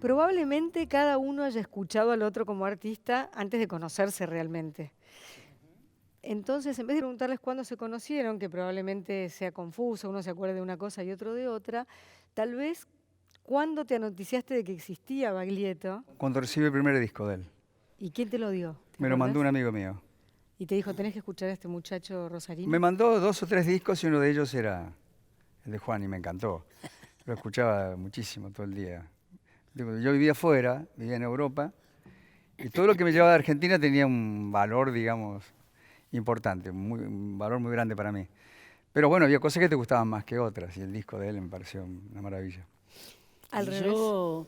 probablemente cada uno haya escuchado al otro como artista antes de conocerse realmente. Entonces, en vez de preguntarles cuándo se conocieron, que probablemente sea confuso, uno se acuerde de una cosa y otro de otra, tal vez, ¿cuándo te anoticiaste de que existía Baglietto? Cuando recibí el primer disco de él. ¿Y quién te lo dio? ¿Te Me lo mandó acordás? un amigo mío. Y te dijo, tenés que escuchar a este muchacho rosarino. Me mandó 2 o 3 discos y uno de ellos era el de Juan y me encantó. Lo escuchaba muchísimo todo el día. Yo vivía afuera, vivía en Europa, y todo lo que me llevaba de Argentina tenía un valor, digamos, importante, un valor muy grande para mí. Pero bueno, había cosas que te gustaban más que otras, y el disco de él me pareció una maravilla. Al revés. Yo...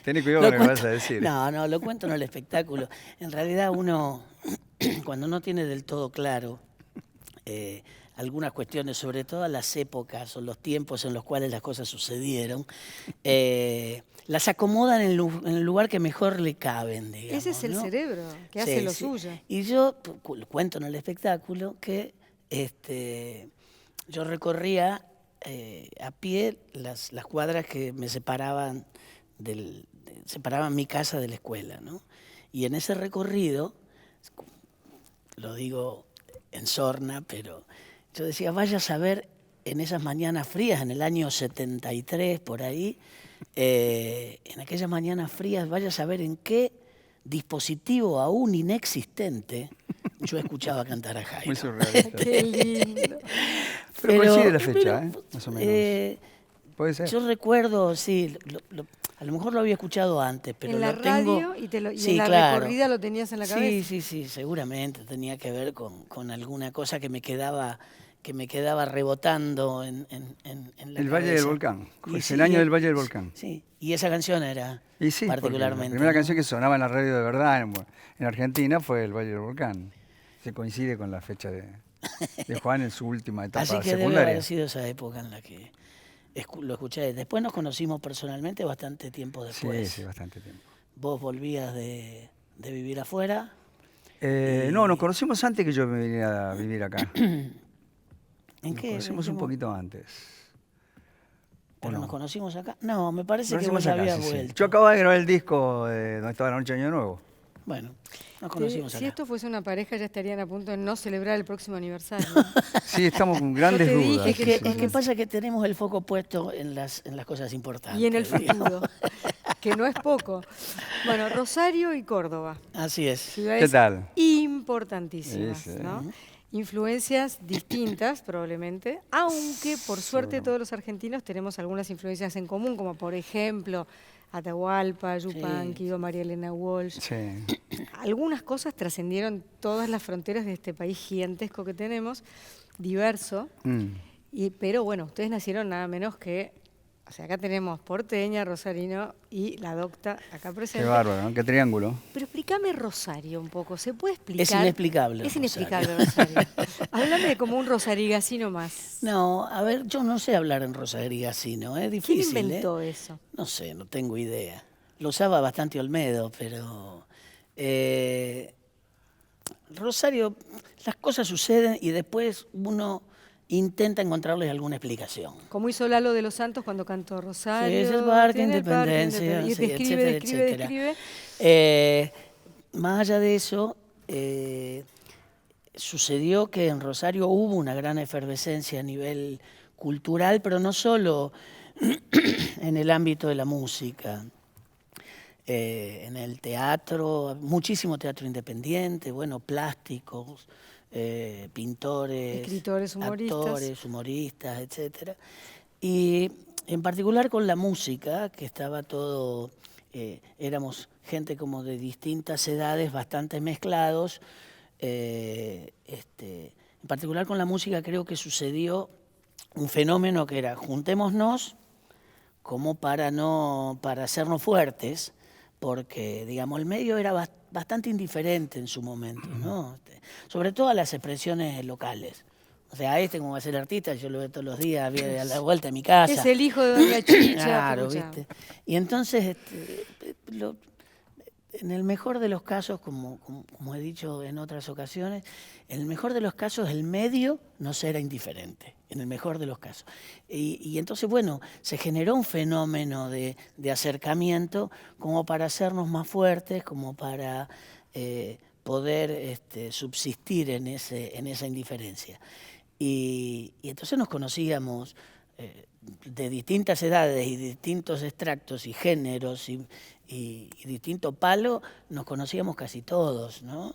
Ten cuidado con lo que vas a decir. No, lo cuento en el espectáculo. En realidad uno, cuando no tiene del todo claro algunas cuestiones, sobre todo las épocas o los tiempos en los cuales las cosas sucedieron, las acomoda en el lugar que mejor le caben, digamos. Ese es el ¿no? cerebro que hace lo suyo. Y yo cuento en el espectáculo que yo recorría a pie las cuadras que me separaban separaban mi casa de la escuela, ¿no? Y en ese recorrido, lo digo en sorna, pero yo decía, vaya a saber en esas mañanas frías, en el año 73, por ahí, en aquellas mañanas frías, vaya a saber en qué dispositivo aún inexistente yo escuchaba cantar a Jairo. Muy surrealista. Qué lindo. Pero coincide la fecha, más o menos. Puede ser. Yo recuerdo, sí, a lo mejor lo había escuchado antes, pero en la lo tengo... radio y Sí, en la claro. recorrida lo tenías en la cabeza. Sí, seguramente tenía que ver con alguna cosa que me quedaba rebotando en la El cabeza. Valle del Volcán. Es Sí, el año del Valle del Volcán. Sí, y esa canción era Y sí, particularmente. la primera ¿no? canción que sonaba en la radio de verdad en Argentina fue el Valle del Volcán. Se coincide con la fecha de Juan en su última etapa Así que secundaria. debe haber sido esa época en la que lo escuché. Después nos conocimos personalmente bastante tiempo después. Sí, bastante tiempo. Vos volvías de vivir afuera. No, nos conocimos antes que yo me viniera a vivir acá. ¿En Nos qué? conocimos un poquito antes. ¿Pero no? nos conocimos acá? No, me parece que Conocimos vos acá, habías sí. vuelto. Yo acababa de grabar el disco donde estaba la noche de Año Nuevo. Bueno, nos conocimos Si acá. esto fuese una pareja, ya estarían a punto de no celebrar el próximo aniversario. Sí, estamos con grandes Yo te dije dudas. que- Es que pasa que tenemos el foco puesto en las cosas importantes. Y en el digamos. futuro, que no es poco. Bueno, Rosario y Córdoba, Así es. ciudades ¿Qué tal? importantísimas, Sí, sí. ¿no? Influencias distintas, probablemente, aunque por suerte Seguro. todos los argentinos tenemos algunas influencias en común, como por ejemplo Atahualpa, Yupanqui, o María Elena Walsh. Sí. Algunas cosas trascendieron todas las fronteras de este país gigantesco que tenemos, diverso, pero bueno, ustedes nacieron nada menos que, o sea, acá tenemos porteña, rosarino y la docta acá presente. Qué bárbaro, ¿no? Qué triángulo. Pero explícame Rosario un poco, ¿se puede explicar? Es inexplicable. Es inexplicable Rosario. Háblame como un rosarigacino más. No, a ver, yo no sé hablar en rosarigacino, es ¿Quién difícil. inventó eso? No sé, no tengo idea. Lo usaba bastante Olmedo, pero... Rosario, las cosas suceden y después uno intenta encontrarles alguna explicación. Como hizo Lalo de los Santos cuando cantó Rosario. Sí, es el Parque tiene el Parque Independencia, y sí, describe, etcétera. describe. Más allá de eso, sucedió que en Rosario hubo una gran efervescencia a nivel cultural, pero no solo en el ámbito de la música. En el teatro, muchísimo teatro independiente, bueno, plásticos, pintores, Escritores, humoristas. actores, humoristas, etcétera. Y en particular con la música, que estaba todo, éramos gente como de distintas edades, bastante mezclados. En particular con la música creo que sucedió un fenómeno que era juntémonos como para hacernos fuertes, porque digamos el medio era bastante indiferente en su momento, ¿no? Sobre todo a las expresiones locales. O sea, como va a ser artista, yo lo veo todos los días, viene a la vuelta de mi casa. Es el hijo de Doña Chicha. Claro, pucha. ¿viste? Y entonces en el mejor de los casos, como he dicho en otras ocasiones, en el mejor de los casos el medio nos era indiferente, en el mejor de los casos. Y entonces, bueno, se generó un fenómeno de acercamiento como para hacernos más fuertes, como para poder subsistir en esa indiferencia. Y entonces nos conocíamos de distintas edades y distintos extractos y géneros y distinto palo, nos conocíamos casi todos, ¿no?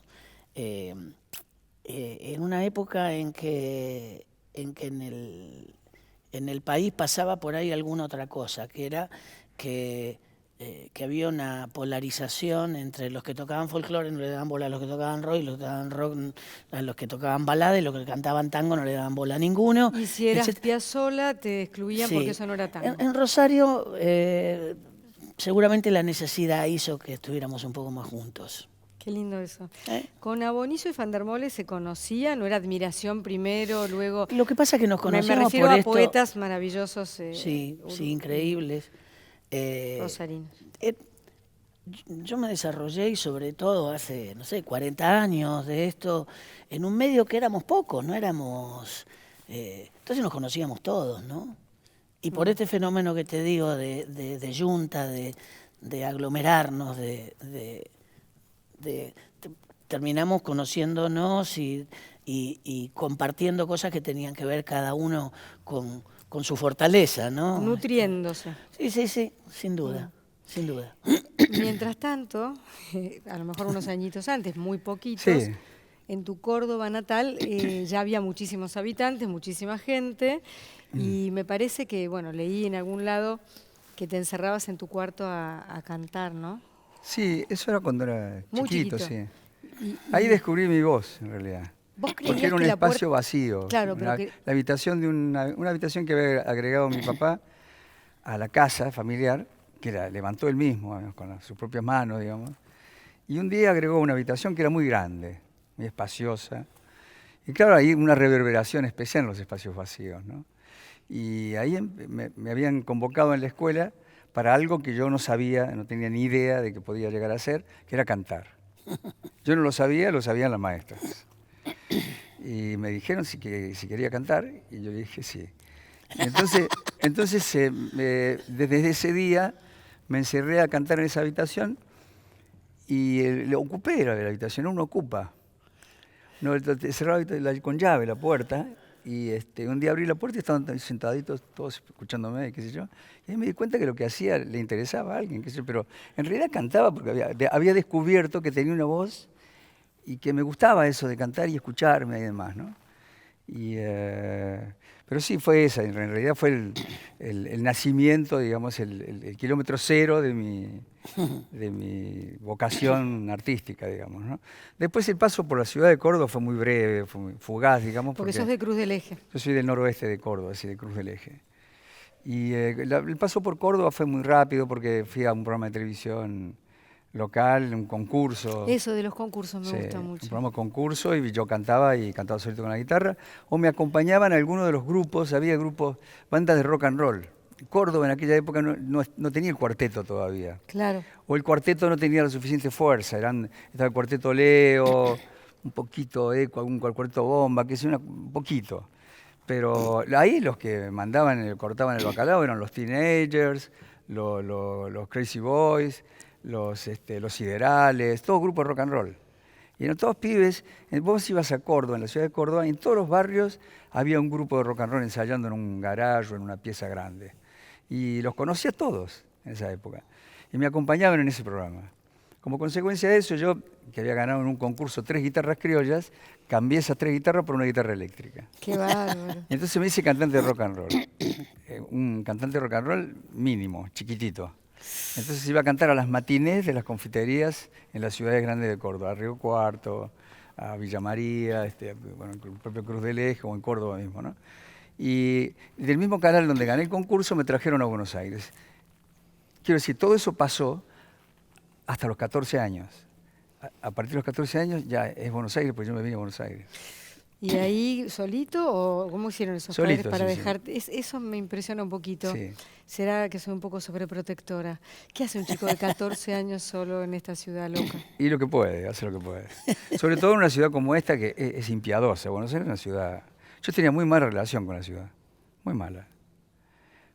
En una época en que en el país pasaba por ahí alguna otra cosa, que era que había una polarización entre los que tocaban folclore no le daban bola a los que tocaban rock, y los que tocaban rock a los que tocaban balada, y los que cantaban tango no le daban bola a ninguno. Y si eras Piazzolla te excluían porque eso no era tango. En Rosario seguramente la necesidad hizo que estuviéramos un poco más juntos. Qué lindo eso. Con Abonizo y Fandermole se conocían, ¿no era admiración primero, luego? Lo que pasa es que nos conocimos me refiero por a esto. poetas maravillosos. Sí, increíbles. Rosarinos. Yo me desarrollé, y sobre todo hace, no sé, 40 años de esto, en un medio que éramos pocos, no éramos... entonces nos conocíamos todos, ¿no? Y por este fenómeno que te digo de yunta, de aglomerarnos, terminamos conociéndonos y compartiendo cosas que tenían que ver cada uno con su fortaleza, ¿no? Nutriéndose. Sí, sin duda, sin duda. Mientras tanto, a lo mejor unos añitos antes, muy poquitos, Sí. en tu Córdoba natal ya había muchísimos habitantes, muchísima gente, y me parece que, bueno, leí en algún lado que te encerrabas en tu cuarto a cantar, ¿no? Sí, eso era cuando era Muy chiquito, chiquito. sí. Ahí descubrí mi voz, en realidad. ¿Vos creías Porque era un que la espacio puerta- vacío. Claro, pero que- La habitación de una habitación que había agregado mi papá a la casa familiar, que la levantó él mismo, con sus propias manos, digamos. Y un día agregó una habitación que era muy grande, muy espaciosa. Y claro, hay una reverberación especial en los espacios vacíos, ¿no? Y ahí me habían convocado en la escuela para algo que yo no sabía, no tenía ni idea de que podía llegar a hacer, que era cantar. Yo no lo sabían las maestras. Y me dijeron si quería cantar, y yo le dije sí. Entonces desde ese día me encerré a cantar en esa habitación y le ocupé la habitación, uno ocupa. No, cerraba con llave la puerta, y un día abrí la puerta y estaban sentaditos todos escuchándome, qué sé yo. Y ahí me di cuenta que lo que hacía le interesaba a alguien, qué sé yo, pero en realidad cantaba porque había descubierto que tenía una voz y que me gustaba eso de cantar y escucharme y demás, ¿no? Pero sí, fue esa, en realidad fue el nacimiento, digamos, el kilómetro cero de mi vocación artística, digamos, ¿no? Después el paso por la ciudad de Córdoba fue muy breve, fue muy fugaz, digamos. Porque sos de Cruz del Eje. Yo soy del noroeste de Córdoba, así de Cruz del Eje. Y el paso por Córdoba fue muy rápido porque fui a un programa de televisión local, un concurso. Eso de los concursos me Sí, gusta un mucho. programa concurso, y yo cantaba solito con la guitarra, o me acompañaban algunos de los grupos, había grupos, bandas de rock and roll. Córdoba en aquella época no tenía el cuarteto todavía, Claro. o el cuarteto no tenía la suficiente fuerza, estaba el cuarteto Leo, un poquito Eco, algún cuarteto Bomba, que es un poquito. Pero ahí los que mandaban, cortaban el bacalao eran los Teenagers, los Crazy Boys, los Siderales, todos grupos de rock and roll. Y eran todos pibes. Vos ibas a Córdoba, en la ciudad de Córdoba, y en todos los barrios había un grupo de rock and roll ensayando en un garaje o en una pieza grande. Y los conocía todos en esa época. Y me acompañaban en ese programa. Como consecuencia de eso, yo, que había ganado en un concurso 3 guitarras criollas, cambié esas 3 guitarras por una guitarra eléctrica. Qué bárbaro. Entonces me hice cantante de rock and roll. Un cantante de rock and roll mínimo, chiquitito. Entonces iba a cantar a las matinés de las confiterías en las ciudades grandes de Córdoba, a Río Cuarto, a Villa María, bueno, el propio Cruz del Eje o en Córdoba mismo, ¿no? Y del mismo canal donde gané el concurso me trajeron a Buenos Aires. Quiero decir, todo eso pasó hasta los 14 años. A partir de los 14 años ya es Buenos Aires, pues yo me vine a Buenos Aires. ¿Y ahí solito o cómo hicieron esos padres Solito, para sí, sí. dejarte? Eso me impresiona un poquito. Sí. ¿Será que soy un poco sobreprotectora? ¿Qué hace un chico de 14 años solo en esta ciudad loca? Y lo que puede, hace lo que puede. Sobre todo en una ciudad como esta que es impiadosa. Buenos Aires es una ciudad... Yo tenía muy mala relación con la ciudad. Muy mala.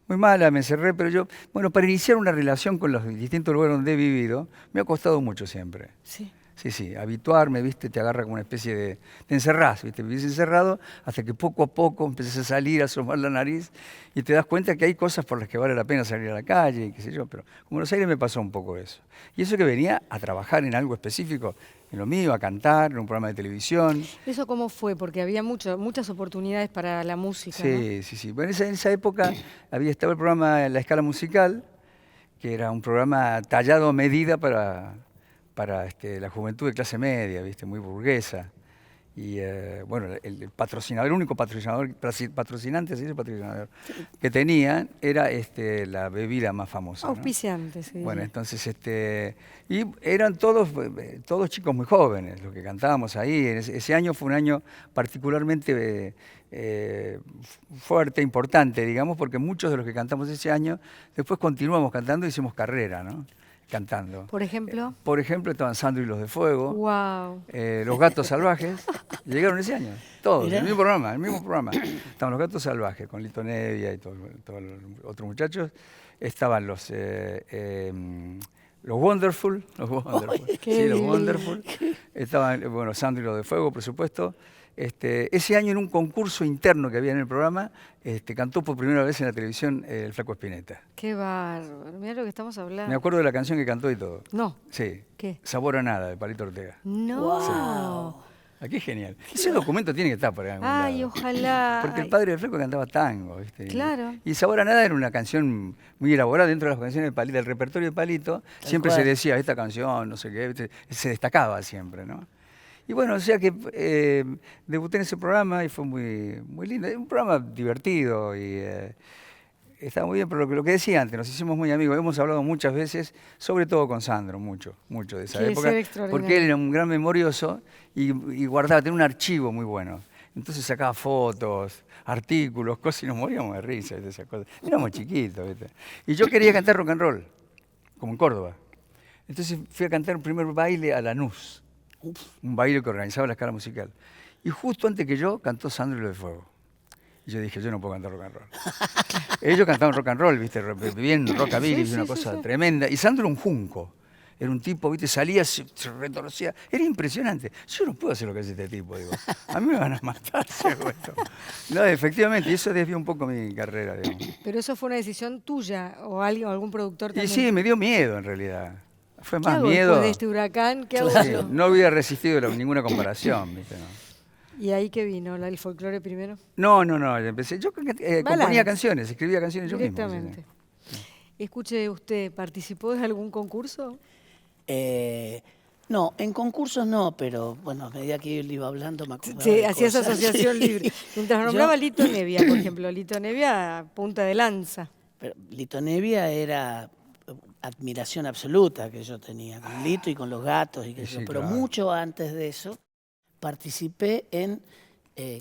Muy mala, me encerré, pero yo... Bueno, para iniciar una relación con los distintos lugares donde he vivido, me ha costado mucho siempre. Sí. Sí, sí, habituarme, ¿viste? Te agarra como una especie de... Te encerrás, ¿viste? Vivís encerrado hasta que poco a poco empezás a salir, a asomar la nariz y te das cuenta que hay cosas por las que vale la pena salir a la calle y qué sé yo. Pero en Buenos Aires me pasó un poco eso. Y eso que venía a trabajar en algo específico, en lo mío, a cantar, en un programa de televisión. ¿Eso cómo fue? Porque había muchas oportunidades para la música, ¿no? Sí, sí, sí. Bueno, en esa época estaba el programa La Escala Musical, que era un programa tallado a medida para la juventud de clase media, ¿viste? Muy burguesa. Y bueno, el patrocinador, el único patrocinante, ¿sí? El patrocinador que tenían era la bebida más famosa, ¿no? Auspiciante, sí. Bueno, entonces, y eran todos chicos muy jóvenes los que cantábamos ahí. Ese año fue un año particularmente fuerte, importante, digamos, porque muchos de los que cantamos ese año, después continuamos cantando y hicimos carrera, ¿no? Cantando. ¿Por ejemplo? Por ejemplo, estaban Sandro y los de Fuego, Wow. Los Gatos Salvajes, llegaron ese año, todos, Mirá. el mismo programa. Estaban los Gatos Salvajes con Lito Nevia y todos los otros muchachos. Estaban los Wonderful, qué sí, los lindo. Wonderful. Estaban, bueno, Sandro y los de Fuego, por supuesto. Ese año en un concurso interno que había en el programa, cantó por primera vez en la televisión el Flaco Spinetta. Qué bárbaro. Mira lo que estamos hablando. Me acuerdo de la canción que cantó y todo. No. Sí. ¿Qué? Sabor a nada, de Palito Ortega. No. Wow. Aquí es genial. Ese documento tiene que estar por ahí. en algún Ay, lado. ojalá. Porque el padre del Flaco cantaba tango, ¿viste? Claro. Y Sabor a Nada era una canción muy elaborada dentro de las canciones de Palito, del repertorio de Palito. Siempre cual. se decía, esta canción, no sé qué, ¿viste? Se destacaba siempre, ¿no? Y bueno, o sea que debuté en ese programa y fue muy, muy lindo. Es un programa divertido y estaba muy bien, pero lo que decía antes, nos hicimos muy amigos. Hemos hablado muchas veces, sobre todo con Sandro, mucho de esa Debe época. ser extraordinario. Porque él era un gran memorioso y guardaba, tenía un archivo muy bueno. Entonces sacaba fotos, artículos, cosas y nos moríamos de risa de esas cosas. Éramos chiquitos, ¿viste? Y yo quería cantar rock and roll, como en Córdoba. Entonces fui a cantar un primer baile a Lanús. Un baile que organizaba la Escala Musical. Y justo antes que yo, cantó Sandro y los de Fuego. Y yo dije, yo no puedo cantar rock and roll. Ellos cantaban rock and roll, ¿viste? Bien rockabilly, Sí, una sí, cosa sí. tremenda. Y Sandro era un junco. Era un tipo, ¿viste? Salía, se retorcía. Era impresionante. Yo no puedo hacer lo que hace este tipo, digo. A mí me van a matar, si hago esto. No, efectivamente, y eso desvió un poco mi carrera, digamos. Pero eso fue una decisión tuya o alguien, o algún productor Y también. sí, me dio miedo, en realidad. Fue ¿Qué más hago miedo. después de este huracán? ¿Qué hago Sí, yo? no hubiera resistido ninguna comparación, ¿viste? No. ¿Y ahí qué vino? ¿El folclore primero? No, empecé. Yo componía Baladas. canciones, escribía canciones yo mismo. sí, sí. Directamente. Escuche, ¿usted participó de algún concurso? No, en concursos no, pero bueno, a medida que él iba hablando me acordaba Sí, de hacía esa cosas. asociación Sí. libre. Mientras Yo- nombraba a Lito Nevia, por ejemplo. Lito Nevia, punta de lanza. Pero Lito Nevia era admiración absoluta que yo tenía con Lito y con los gatos y qué sé yo. Sí, Pero claro. mucho antes de eso participé en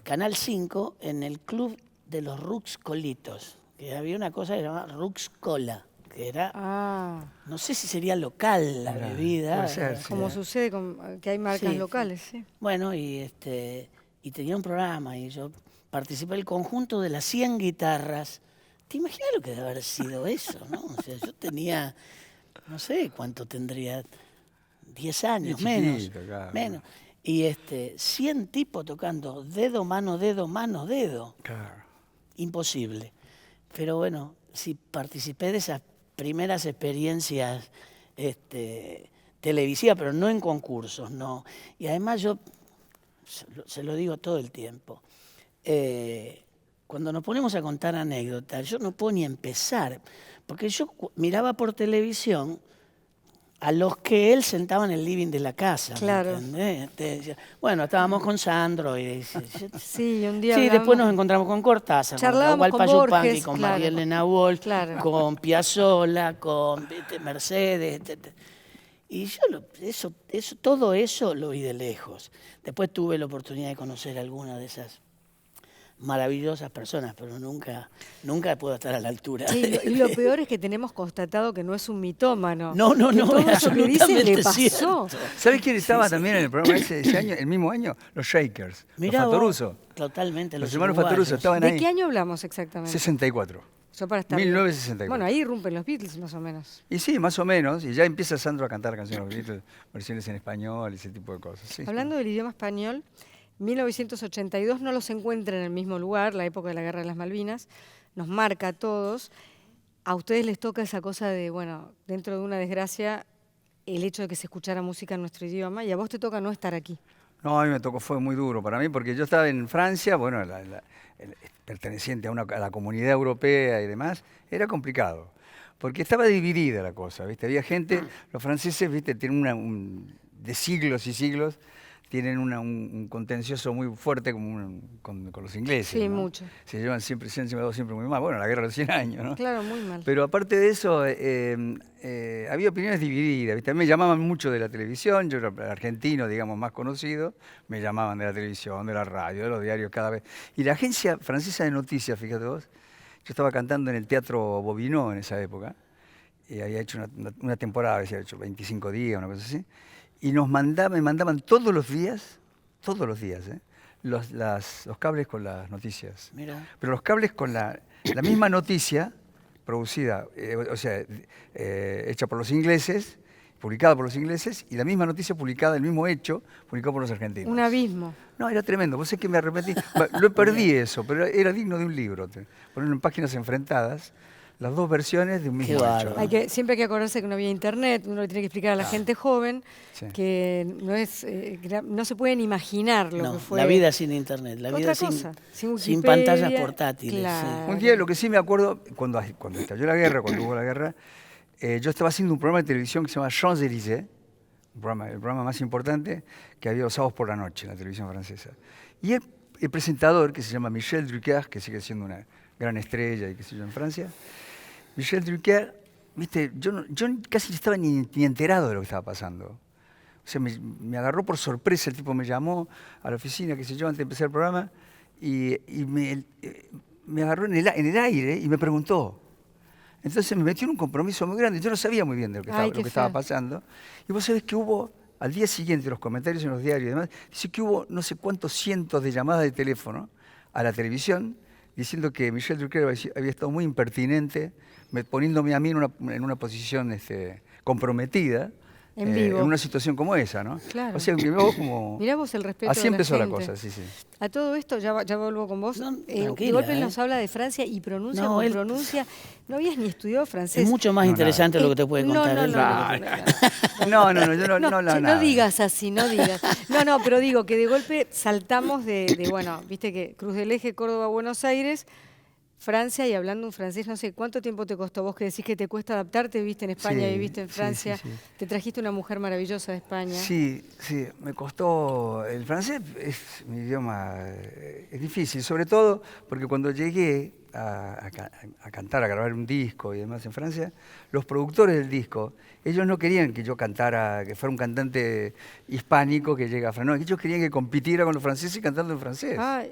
Canal 5 en el club de los Ruxcolitos, que había una cosa que se llamaba Ruxcola, que era, Ah, no sé si sería local la Mirá, bebida. puede ser, sí. como sucede con que hay marcas Sí, locales, sí. Bueno, y tenía un programa y yo participé del conjunto de las 100 guitarras. ¿Te imaginas lo que debe haber sido eso, no? O sea, yo tenía, no sé cuánto tendría, 10 años, Y menos. chiquito, claro. Menos. Y 100 tipos tocando dedo, mano, dedo. Claro. Imposible. Pero bueno, sí participé de esas primeras experiencias televisivas, pero no en concursos, no. Y además yo se lo digo todo el tiempo. Cuando nos ponemos a contar anécdotas, yo no puedo ni empezar, porque yo miraba por televisión a los que él sentaba en el living de la casa. ¿me Claro. entendés? Decía, bueno, estábamos con Sandro y Sí, un día sí, hablamos- después nos encontramos con Cortázar, Charlábamos con con Atahualpa Yupanqui, Borges, con claro. María Elena Walsh, Claro. con Piazzolla, con Mercedes, Y yo todo eso lo vi de lejos. Después tuve la oportunidad de conocer a alguna de esas maravillosas personas, pero nunca puedo estar a la altura. Sí, y lo peor es que tenemos constatado que no es un mitómano. No, que todo eso que dice le absolutamente pasó. cierto. ¿Sabés quién estaba también en el programa ese año, el mismo año? Los Shakers, Mirá los vos, Fatoruso. totalmente. Los hermanos Fatoruso estaban ¿De ahí. qué año hablamos exactamente? 64. Yo para estar 1964. Bueno, ahí irrumpen los Beatles más o menos. Y sí, más o menos. Y ya empieza Sandro a cantar canciones de los Beatles, versiones en español, ese tipo de cosas. Sí, Hablando sí. del idioma español, 1982 no los encuentra en el mismo lugar, la época de la Guerra de las Malvinas, nos marca a todos. A ustedes les toca esa cosa de, bueno, dentro de una desgracia, el hecho de que se escuchara música en nuestro idioma, y a vos te toca no estar aquí. No, a mí me tocó, fue muy duro para mí, porque yo estaba en Francia, bueno, perteneciente a la comunidad europea y demás, era complicado, porque estaba dividida la cosa, ¿viste? Había gente, los franceses, ¿viste? Tienen de siglos y siglos, tienen un contencioso muy fuerte con los ingleses. Sí, ¿no? mucho. Se han llevado siempre muy mal. Bueno, la guerra de los 100 años, ¿no? Claro, muy mal. Pero aparte de eso, había opiniones divididas, ¿viste? A mí me llamaban mucho de la televisión, yo era argentino, digamos, más conocido, me llamaban de la televisión, de la radio, de los diarios cada vez. Y la agencia francesa de noticias, fíjate vos, yo estaba cantando en el Teatro Bobinot en esa época, y había hecho una temporada, había hecho 25 días, una cosa así, y me mandaban todos los días, los cables con las noticias. Mira. Pero los cables con la misma noticia producida, hecha por los ingleses, publicada por los ingleses, y la misma noticia publicada, el mismo hecho, publicado por los argentinos. Un abismo. No, era tremendo. Vos sabés que me arrepentí. Lo perdí eso, pero era digno de un libro. Ponerlo en páginas enfrentadas, las dos versiones de un mismo hecho. bárbaro. Siempre hay que acordarse que no había internet, uno le tiene que explicar a la gente joven Sí. que no se pueden imaginar lo No, que fue. la vida sin internet, la Otra vida cosa, sin sin Wikipedia, pantallas portátiles. claro. Un día, lo que sí me acuerdo, cuando estalló la guerra, cuando hubo la guerra, yo estaba haciendo un programa de televisión que se llama Champs-Élysées, el programa más importante que había los sábados por la noche en la televisión francesa. Y el presentador, que se llama Michel Drucker, que sigue siendo una gran estrella y qué sé yo en Francia, Michel Drucker, viste, yo casi no estaba ni enterado de lo que estaba pasando. O sea, me agarró por sorpresa, el tipo me llamó a la oficina, qué sé yo, antes de empezar el programa, y me agarró en el aire y me preguntó. Entonces me metió en un compromiso muy grande. Yo no sabía muy bien de lo que estaba pasando. Y vos sabés que hubo, al día siguiente, los comentarios en los diarios y demás, dice que hubo no sé cuántos cientos de llamadas de teléfono a la televisión diciendo que Michel Drucker había estado muy impertinente, poniéndome a mí en una posición comprometida. En vivo. En una situación como esa, ¿no? Claro. O sea, que vos como... Mirá vos el respeto Así de la empezó la gente. cosa, sí, sí. A todo esto, ya vuelvo con vos. No, De tranquila, golpe nos habla de Francia y pronuncia No, como él- pronuncia. No habías ni estudiado francés. Es mucho más No, interesante lo que te puede contar él. No, yo no No digas así, no digas. No, pero digo que de golpe saltamos bueno, viste que Cruz del Eje, Córdoba, Buenos Aires, Francia, y hablando un francés, no sé, ¿cuánto tiempo te costó? Vos que decís que te cuesta adaptarte, viviste en España, Sí, viviste en sí, Francia, sí. te trajiste una mujer maravillosa de España. Sí, me costó. El francés es mi idioma, es difícil, sobre todo porque cuando llegué a cantar, a grabar un disco y demás en Francia, los productores del disco, ellos no querían que yo cantara, que fuera un cantante hispánico que llega a Francia, no, ellos querían que compitiera con los franceses cantando en francés. Ay,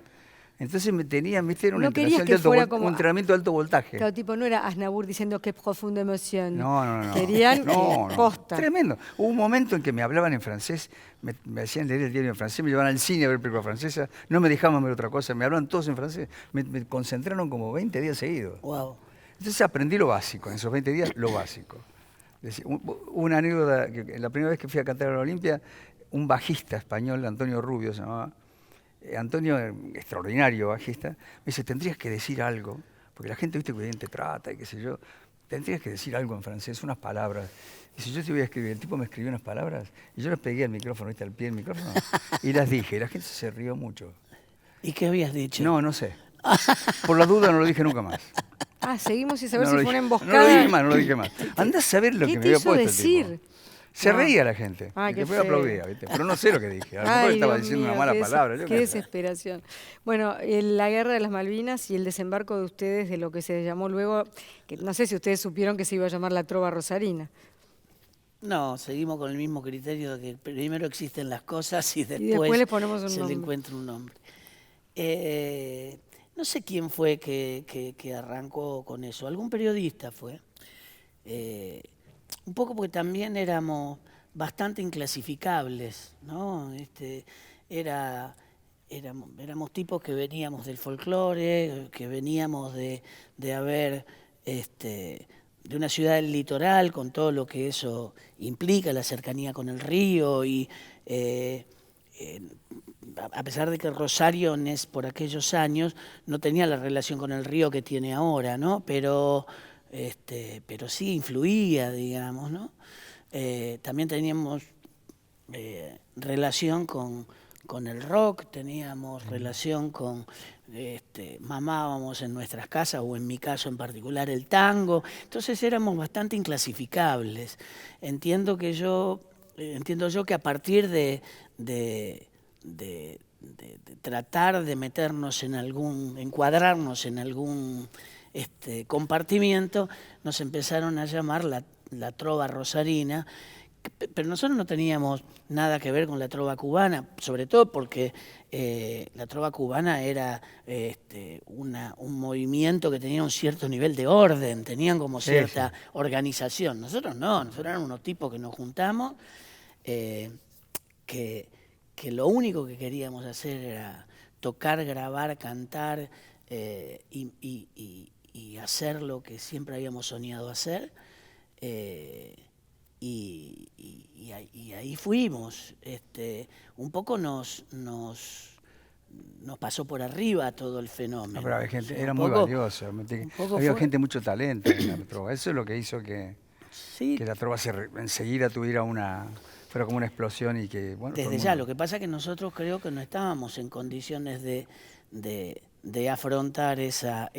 Entonces me tenían, viste, era una No querías instalación que fuera como- un entrenamiento de alto voltaje. claro, tipo, no era Aznavour diciendo qué profunda emoción. No. Querían posta. Tremendo. Hubo un momento en que me hablaban en francés, me hacían leer el diario en francés, me llevaban al cine a ver películas francesas, no me dejaban ver otra cosa, me hablaban todos en francés. Me concentraron como 20 días seguidos. Wow. Entonces aprendí lo básico, en esos 20 días, lo básico. Hubo una anécdota, que la primera vez que fui a cantar a la Olimpia, un bajista español, Antonio Rubio se llamaba, Antonio, extraordinario bajista, me dice, tendrías que decir algo, porque la gente, viste, que bien te trata y qué sé yo, tendrías que decir algo en francés, unas palabras. Dice, yo te voy a escribir. El tipo me escribió unas palabras y yo las pegué al micrófono, viste, al pie del micrófono, y las dije, y la gente se rió mucho. ¿Y qué habías dicho? No sé. Por la duda no lo dije nunca más. Seguimos sin saber No si lo fue una dije- emboscada. No lo dije más. Andá a saber lo ¿Qué que me te había hizo puesto decir? el tipo. Se reía la gente. Ay, Y qué después feo. aplaudía, ¿viste? Pero no sé lo que dije. A lo mejor estaba Dios diciendo mío, una mala qué palabra. yo qué qué sé. desesperación. Bueno, la guerra de las Malvinas y el desembarco de ustedes de lo que se llamó luego, que no sé si ustedes supieron que se iba a llamar la Trova Rosarina. No, seguimos con el mismo criterio de que primero existen las cosas y después le ponemos un se le nombre. encuentra un nombre. No sé quién fue que arrancó con eso, algún periodista fue. Un poco porque también éramos bastante inclasificables, ¿no? Éramos tipos que veníamos del folclore, que veníamos de haber de una ciudad del litoral, con todo lo que eso implica, la cercanía con el río, y a pesar de que Rosario por aquellos años no tenía la relación con el río que tiene ahora, ¿no? Pero sí influía, digamos, ¿no? También teníamos relación con el rock, teníamos relación con, mamábamos en nuestras casas, o en mi caso en particular el tango, entonces éramos bastante inclasificables. Entiendo yo que a partir de tratar de meternos encuadrarnos en algún compartimiento, nos empezaron a llamar la trova rosarina, pero nosotros no teníamos nada que ver con la trova cubana, sobre todo porque la trova cubana era un movimiento que tenía un cierto nivel de orden, tenían como cierta organización. Nosotros no, nosotros éramos unos tipos que nos juntamos, que lo único que queríamos hacer era tocar, grabar, cantar y hacer lo que siempre habíamos soñado hacer. Y ahí fuimos. Un poco nos pasó por arriba todo el fenómeno. No, pero había gente, O sea, era muy valioso. Había gente mucho talento en la trova. Eso es lo que hizo que la trova enseguida fuera como una explosión y que, bueno, desde ya, lo que pasa es que nosotros creo que no estábamos en condiciones de afrontar esa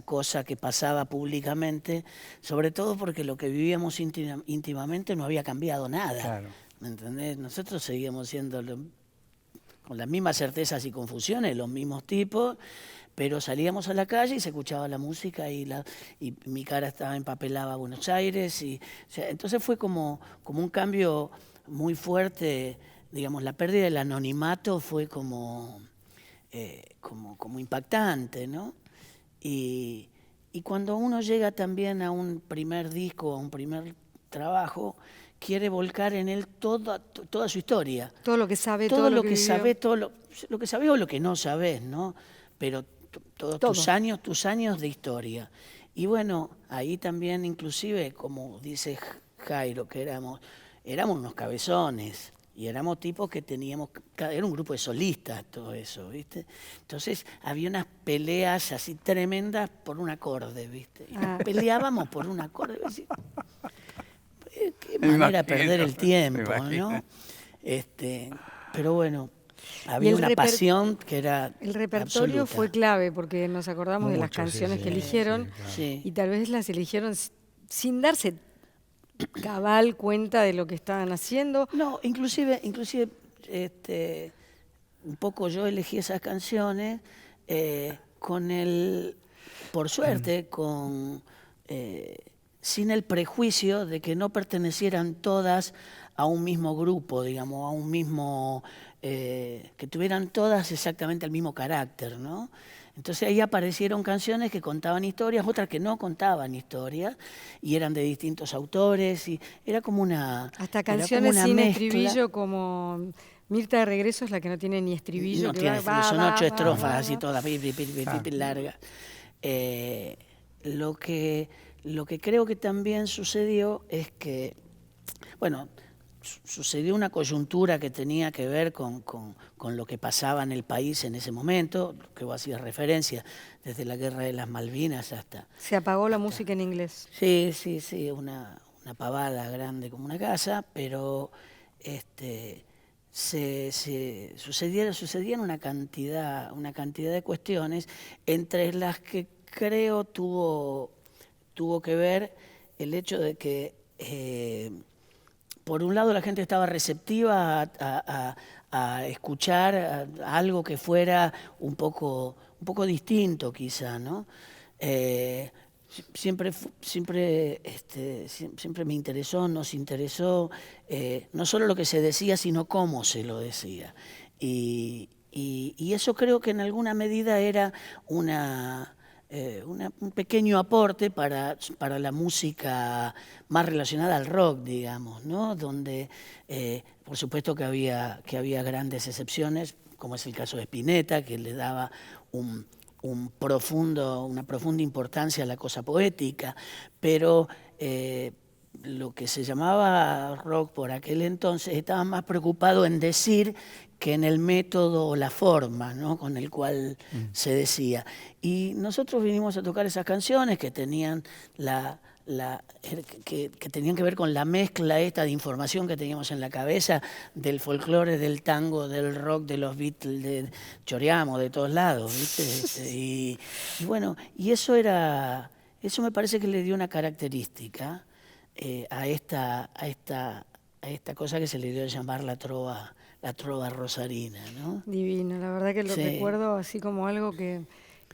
cosa que pasaba públicamente, sobre todo porque lo que vivíamos íntimamente no había cambiado nada. Claro. ¿Me entendés? Nosotros seguíamos siendo con las mismas certezas y confusiones, los mismos tipos, pero salíamos a la calle y se escuchaba la música y mi cara estaba empapelada a Buenos Aires. O sea, entonces fue como un cambio muy fuerte, digamos, la pérdida del anonimato fue como impactante, ¿no? Y cuando uno llega también a un primer disco, a un primer trabajo, quiere volcar en él toda su historia. Todo lo que sabe, todo lo que vivió. sabe, todo lo que sabés o lo que no sabés, ¿no? Pero todos tus años de historia. Y bueno, ahí también inclusive, como dice Jairo, que éramos unos cabezones. Y éramos tipos que era un grupo de solistas, todo eso, ¿viste? Entonces había unas peleas así tremendas por un acorde, ¿viste? Y peleábamos por un acorde. Qué manera de perder el tiempo, ¿no? Pero bueno, había una pasión que era el repertorio absoluta. fue clave porque nos acordamos de las Mucho, canciones sí, que sí, eligieron Sí. y tal vez las eligieron sin darse cabal cuenta de lo que estaban haciendo. No, inclusive un poco yo elegí esas canciones por suerte, sin el prejuicio de que no pertenecieran todas a un mismo grupo, digamos, a un mismo, que tuvieran todas exactamente el mismo carácter, ¿no? Entonces ahí aparecieron canciones que contaban historias, otras que no contaban historias, y eran de distintos autores, y era como una Hasta canciones una sin mezcla. estribillo, como Mirta de Regreso es la que no tiene ni estribillo. No que tiene, son 8 estrofas va, así todas largas. Lo que creo que también sucedió es que, bueno, sucedió una coyuntura que tenía que ver con lo que pasaba en el país en ese momento, que vos hacías referencia, desde la Guerra de las Malvinas hasta... Se apagó la música en inglés. Sí, una pavada grande como una casa, pero sucedían una cantidad de cuestiones, entre las que creo tuvo que ver el hecho de que por un lado la gente estaba receptiva a escuchar algo que fuera un poco distinto quizá, ¿no? Siempre me interesó, nos interesó, no solo lo que se decía, sino cómo se lo decía. Y eso creo que en alguna medida era un pequeño aporte para la música más relacionada al rock, digamos, ¿no? Donde, por supuesto que había grandes excepciones, como es el caso de Spinetta, que le daba una profunda importancia a la cosa poética, pero lo que se llamaba rock por aquel entonces estaba más preocupado en decir que en el método o la forma, ¿no?, con el cual se decía. Y nosotros vinimos a tocar esas canciones que tenían que tenían que ver con la mezcla esta de información que teníamos en la cabeza del folclore, del tango, del rock, de los Beatles, choreamos de todos lados, ¿viste? Y bueno, y eso me parece que le dio una característica a esta cosa que se le dio a llamar la trova rosarina, ¿no? Divino, la verdad que lo recuerdo así como algo que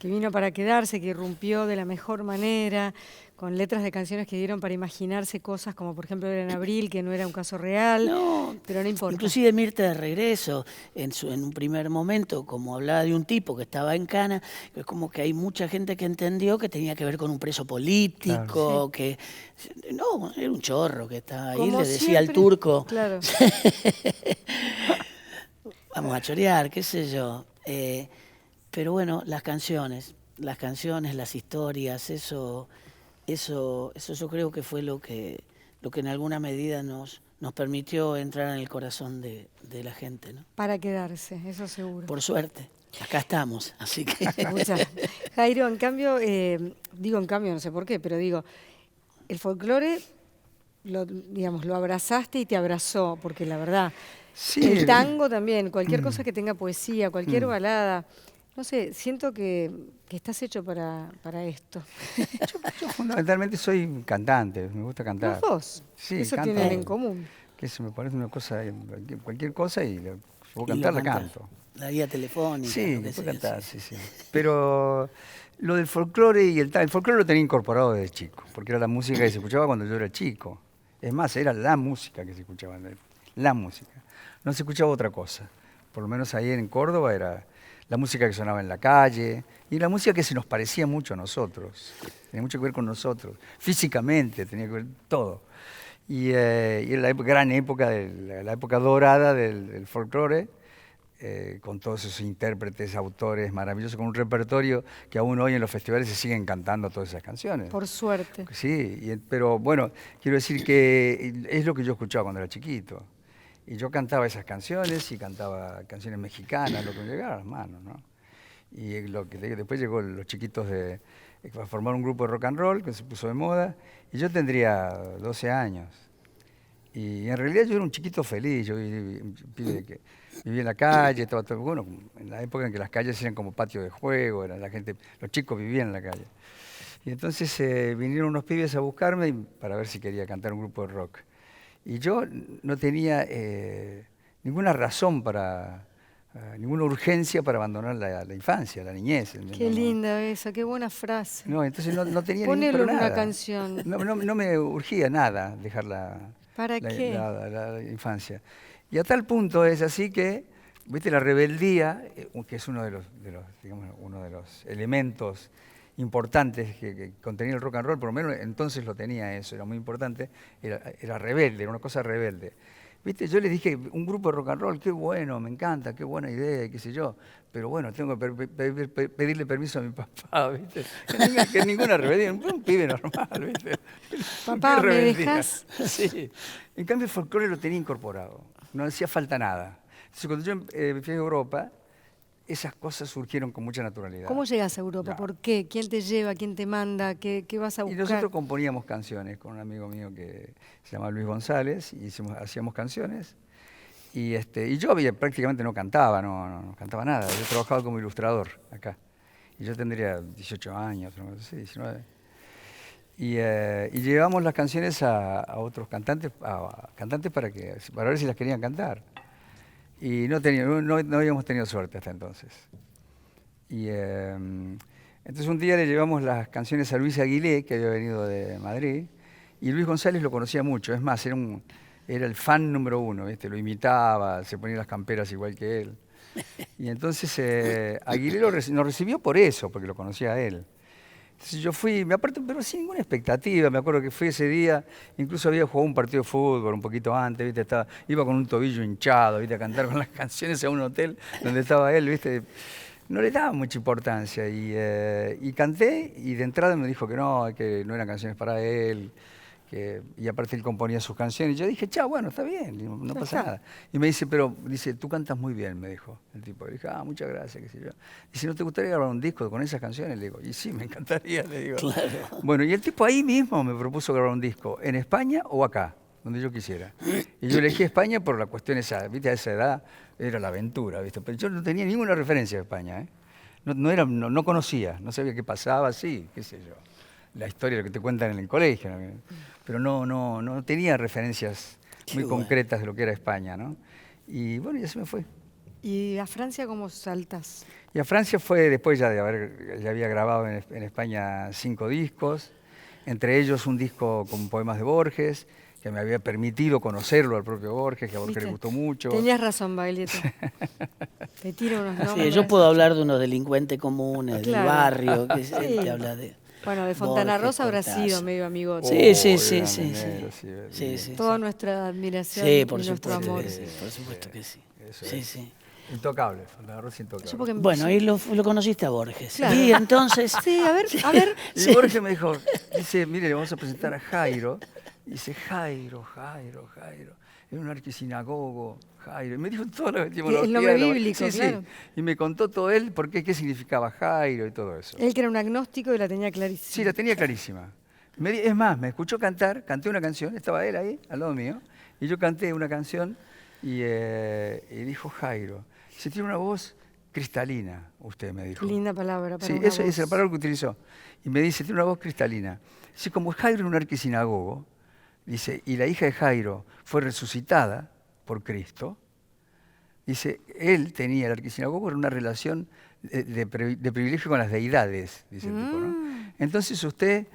vino para quedarse, que irrumpió de la mejor manera, con letras de canciones que dieron para imaginarse cosas como por ejemplo era en Abril, que no era un caso real, no, pero no importa. Inclusive Mirta de Regreso, en un primer momento, como hablaba de un tipo que estaba en cana, es como que hay mucha gente que entendió que tenía que ver con un preso político, claro, que no, era un chorro que estaba ahí, como le decía siempre, al turco, claro. Vamos a chorear, qué sé yo. Pero bueno, las canciones, las historias, eso yo creo que fue lo que en alguna medida nos permitió entrar en el corazón de la gente, ¿no? Para quedarse, eso seguro. Por suerte, acá estamos, así que... Jairo, en cambio, no sé por qué, pero digo, el folclore, lo abrazaste y te abrazó, porque la verdad, sí, el tango también, cualquier cosa que tenga poesía, cualquier balada... No sé, siento que estás hecho para esto. Yo fundamentalmente soy cantante, me gusta cantar. ¿Los dos? Sí, eso tienen en común. Que eso me parece una cosa, cualquier cosa, y puedo cantar, la canto. La guía telefónica. Sí, puedo cantar, sí. Pero lo del folclore y el folclore lo tenía incorporado desde chico, porque era la música que se escuchaba cuando yo era chico. Es más, era la música que se escuchaba, la música. No se escuchaba otra cosa. Por lo menos ahí en Córdoba era... la música que sonaba en la calle, y la música que se nos parecía mucho a nosotros, tenía mucho que ver con nosotros, físicamente, tenía que ver todo. Y era la gran época, la época dorada del folclore, con todos esos intérpretes, autores maravillosos, con un repertorio que aún hoy en los festivales se siguen cantando todas esas canciones. Por suerte. Sí, pero bueno, quiero decir que es lo que yo escuchaba cuando era chiquito. Y yo cantaba esas canciones y cantaba canciones mexicanas, lo que me llegara a las manos, ¿no? Y después llegó los chiquitos a formar un grupo de rock and roll que se puso de moda, y yo tendría 12 años. Y en realidad yo era un chiquito feliz, yo vivía en la calle, estaba todo, bueno, en la época en que las calles eran como patio de juego, los chicos vivían en la calle. Y entonces vinieron unos pibes a buscarme para ver si quería cantar un grupo de rock. Y yo no tenía ninguna razón ninguna urgencia para abandonar la infancia, la niñez. Qué linda esa, qué buena frase. No, entonces no tenía Ponelo en nada. una canción. No me urgía nada dejar la infancia. Y a tal punto es así que, viste, la rebeldía, que es uno de los elementos importantes que contenía el rock and roll, por lo menos entonces lo tenía eso, era muy importante, era rebelde, era una cosa rebelde. ¿Viste? Yo les dije, un grupo de rock and roll, qué bueno, me encanta, qué buena idea, qué sé yo, pero bueno, tengo que pedirle permiso a mi papá, ¿viste? Que ninguna rebeldía, un pibe normal, ¿viste? Papá, ¿me dejás? Sí. En cambio el folclore lo tenía incorporado, no hacía falta nada. Entonces cuando yo fui a Europa, esas cosas surgieron con mucha naturalidad. ¿Cómo llegas a Europa? ¿Por qué? ¿Quién te lleva? ¿Quién te manda? ¿Qué vas a buscar? Y nosotros componíamos canciones con un amigo mío que se llama Luis González, y hacíamos canciones. Y yo prácticamente no cantaba, no cantaba nada. Yo trabajaba como ilustrador acá. Y yo tendría 18 años, no sé, 19. Y llevamos las canciones a otros cantantes, para ver si las querían cantar. Y no habíamos tenido suerte hasta entonces. Y Entonces un día le llevamos las canciones a Luis Aguilé, que había venido de Madrid, y Luis González lo conocía mucho. Es más, era el fan número uno, ¿viste? Lo imitaba, se ponía las camperas igual que él. Y entonces Aguilé nos recibió por eso, porque lo conocía a él. Entonces yo fui, me aparto, pero sin ninguna expectativa. Me acuerdo que fui ese día, incluso había jugado un partido de fútbol un poquito antes, ¿viste? Iba con un tobillo hinchado, ¿viste? A cantar con las canciones a un hotel donde estaba él, ¿viste? No le daba mucha importancia y canté y de entrada me dijo que no eran canciones para él, y aparte él componía sus canciones. Y yo dije, chao, bueno, está bien, no pasa nada. Y me dice, dice, tú cantas muy bien, me dijo el tipo. Le dije, muchas gracias, qué sé yo. Dice, ¿no te gustaría grabar un disco con esas canciones? Le digo, y sí, me encantaría, le digo. Claro. Bueno, y el tipo ahí mismo me propuso grabar un disco, en España o acá, donde yo quisiera. Y yo elegí España por la cuestión esa, viste, a esa edad era la aventura, viste. Pero yo no tenía ninguna referencia de España, ¿eh? No conocía, no sabía qué pasaba, sí, qué sé yo. La historia, lo que te cuentan en el colegio, ¿no? Pero no tenía referencias muy concretas de lo que era España, ¿no? Y bueno, ya se me fue. ¿Y a Francia cómo saltas? Y a Francia fue después ya había grabado en España 5 discos, entre ellos un disco con poemas de Borges, que me había permitido conocerlo al propio Borges, que a Borges le gustó mucho. Tenías razón, Baglietto. Te tiro unos nombres. Sí, yo puedo hablar de unos delincuentes comunes, Claro. del barrio, que Sí. te habla de... Bueno, de Fontana Borges, Rosa habrá Cortázar. sido medio amigo. Sí. Toda nuestra admiración Sí, y por nuestro supuesto, amor. por supuesto que sí. Eso Sí, es. sí. Intocable, Fontana Rosa intocable. Yo porque- Bueno, ahí lo conociste a Borges. Claro. Y entonces... Sí, a ver. Y Borges me dijo, dice, mire, le vamos a presentar a Jairo. Dice, Jairo. Es un arquisinagogo, Jairo. Y me dijo toda la etimología. El nombre de la- bíblico, sí, claro. sí. Y me contó todo él qué significaba Jairo y todo eso. Él que era un agnóstico y la tenía clarísima. Sí, la tenía clarísima. Es más, me escuchó canté una canción, estaba él ahí, al lado mío, y yo canté una canción y dijo Jairo, se tiene una voz cristalina, usted me dijo. Linda palabra para Sí, una esa voz. es la palabra que utilizó. Y me dice, tiene una voz cristalina. Dice, como Jairo era un arquisinagogo, dice, y la hija de Jairo fue resucitada por Cristo, dice, él tenía, el arquisinagogo, era una relación de privilegio con las deidades, dice el tipo, ¿no? Entonces usted,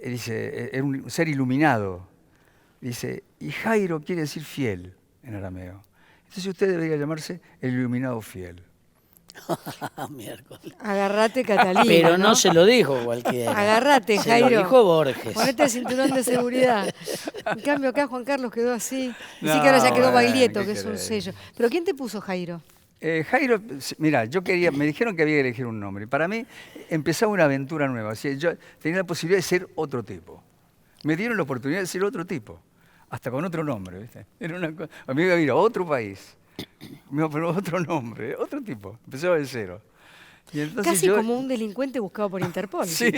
dice, era un ser iluminado, dice, y Jairo quiere decir fiel en arameo. Entonces usted debería llamarse el iluminado fiel. Miércoles. Agarrate, Catalina. Pero no se lo dijo cualquiera. Agarrate, Se Jairo. lo dijo Borges. Ponete el cinturón de seguridad. En cambio, acá Juan Carlos quedó así. Y sí No, que ahora ya quedó bueno, Baglietto, ¿qué que es un querés? sello. ¿Pero quién te puso Jairo? Jairo, mira, me dijeron que había que elegir un nombre. Para mí empezaba una aventura nueva. O sea, yo tenía la posibilidad de ser otro tipo. Me dieron la oportunidad de ser otro tipo, hasta con otro nombre, ¿viste? A mí me iba a ir a otro país, me iba a poner otro nombre, otro tipo, empezaba de cero. Y entonces Casi yo, como un delincuente buscado por Interpol. Sí.